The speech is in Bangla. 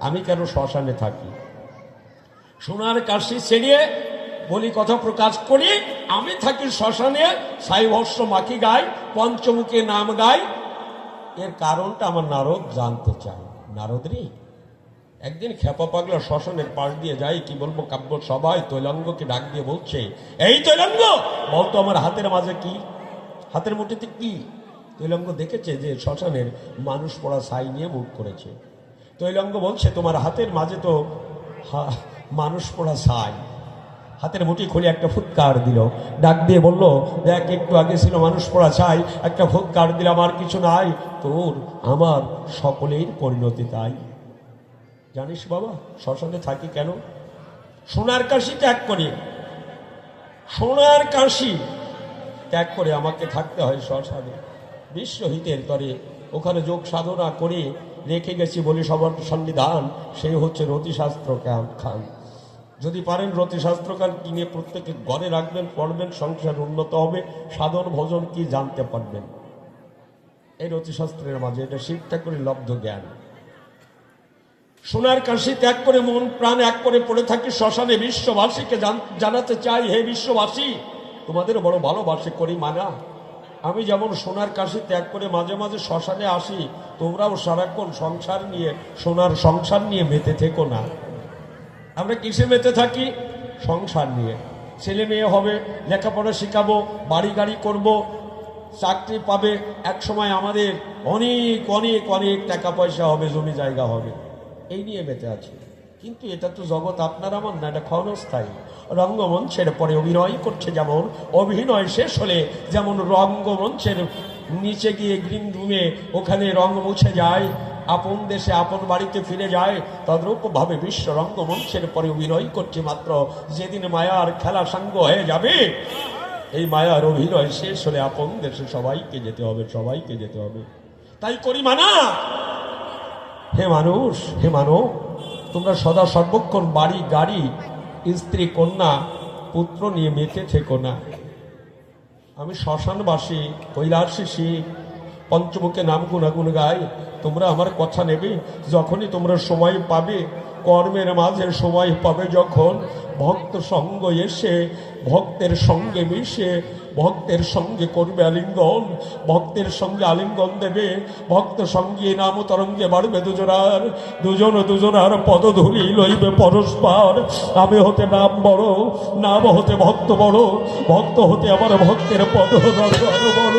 আমি কেন শ্মশানে থাকি? সোনার কাশি ছেড়িয়ে বলি কথা প্রকাশ করি, আমি থাকি শ্মশানে, সাইভস্য মাখি গাই, পঞ্চমুখে নাম গাই। এর কারণটা আমার নারদ জানতে চায়। নারদ রে, একদিন খেপা পাগলা শ্মশানের পাশ দিয়ে যাই, কি বলবো, কাব্য সবাই তৈলাঙ্গকে ডাক দিয়ে বলছে, এই তৈলাঙ্গ বলতো আমার হাতের মাঝে কি, হাতের মুঠিতে কি? তৈলাঙ্গ দেখেছে যে শ্মশানের মানুষ পড়া ছাই নিয়ে মুখ করেছে। তৈলাঙ্গ বলছে, তোমার হাতের মাঝে তো মানুষ পড়া ছাই। হাতের মুঠি খুলে একটা ফুৎকার দিল, ডাক দিয়ে বলল, দেখ একটু আগে ছিল মানুষ পড়া ছাই, একটা ফুৎকার দিলাম, আর কিছু নাই, তোর আমার সকলের পরিণতি তাই। জানিস বাবা, শ্মশানে থাকি কেন? সোনার কাশি ত্যাগ করে, সোনার কাশি ত্যাগ করে আমাকে থাকতে হয় শ্মশানে, বিশ্বহিতের তরে। ওখানে যোগ সাধনা করে রেখে গেছি বলি সবার সন্নিধান, সেই হচ্ছে রতিশাস্ত্র খান। যদি পারেন রতিশাস্ত্র খান কিনে প্রত্যেকে ঘরে রাখবেন, পড়বেন, সংসার উন্নত হবে, সাধন ভোজন কি জানতে পারবেন এই রতিশাস্ত্রের মাঝে। এটা শিব ঠাকুরের লব্ধ জ্ঞান। সোনার কাশি ত্যাগ করে মন প্রাণ এক করে পড়ে থাকি শ্মশানে। বিশ্ববাসীকে জানাতে চাই, হে বিশ্ববাসী, তোমাদের বড় ভালোবাসে করি মানা। আমি যেমন সোনার কাশি ত্যাগ করে মাঝে মাঝে শ্মশানে আসি, তোমরাও সারাক্ষণ সংসার নিয়ে, সোনার সংসার নিয়ে মেতে থেকো না। আমরা কিসে মেতে থাকি? সংসার নিয়ে। ছেলে মেয়ে হবে, লেখাপড়া শিখাবো, বাড়ি গাড়ি করব, চাকরি পাবে, এক সময় আমাদের অনেক অনেক অনেক টাকা পয়সা হবে, জমি জায়গা হবে, এই নিয়ে মেতে আছে। কিন্তু এটা তো জগৎ আপনার আমার না, এটা ক্ষণস্থায়ী। রঙ্গমঞ্চের পরে অভিনয় করছে, যেমন অভিনয় শেষ হলে যেমন রঙ্গমঞ্চের নিচে গিয়ে গ্রিন রুমে ওখানে রং মুছে যায়, আপন দেশে আপন বাড়িতে ফিরে যায়, তদ্রূপ ভাবে বিশ্ব রঙ্গমঞ্চের পরে অভিনয় করছে। মাত্র যেদিন মায়ার খেলা সাঙ্গ হয়ে যাবে, এই মায়ার অভিনয় শেষ হলে আপন দেশে সবাইকে যেতে হবে, সবাইকে যেতে হবে। তাই করি মানা। হে মানুষ, হে মানব, তোমরা সদা সর্বক্ষণ বাড়ি গাড়ি, স্ত্রী কন্যা পুত্র নিয়ে মেতে থেকো না। আমি শ্মশানবাসী, কৈলাসী, পঞ্চমুখে নাম গুণাগুণ গাই। তোমরা আমার কথা নেবে, যখনই তোমরা সময় পাবে, কর্মের মাঝে সময় পাবে যখন, ভক্ত সঙ্গ এসে ভক্তের সঙ্গে মিশে ভক্তের সঙ্গে করবে আলিঙ্গন, ভক্তের সঙ্গে আলিঙ্গন দেবে, ভক্ত সঙ্গে নাম তরঙ্গে বাড়বে দুজনার, দুজনার পদধূলি লইবে পরস্পর। আমি হতে নাম বড়, নাম হতে ভক্ত বড়, ভক্ত হতে আমার ভক্তের পদ বড়।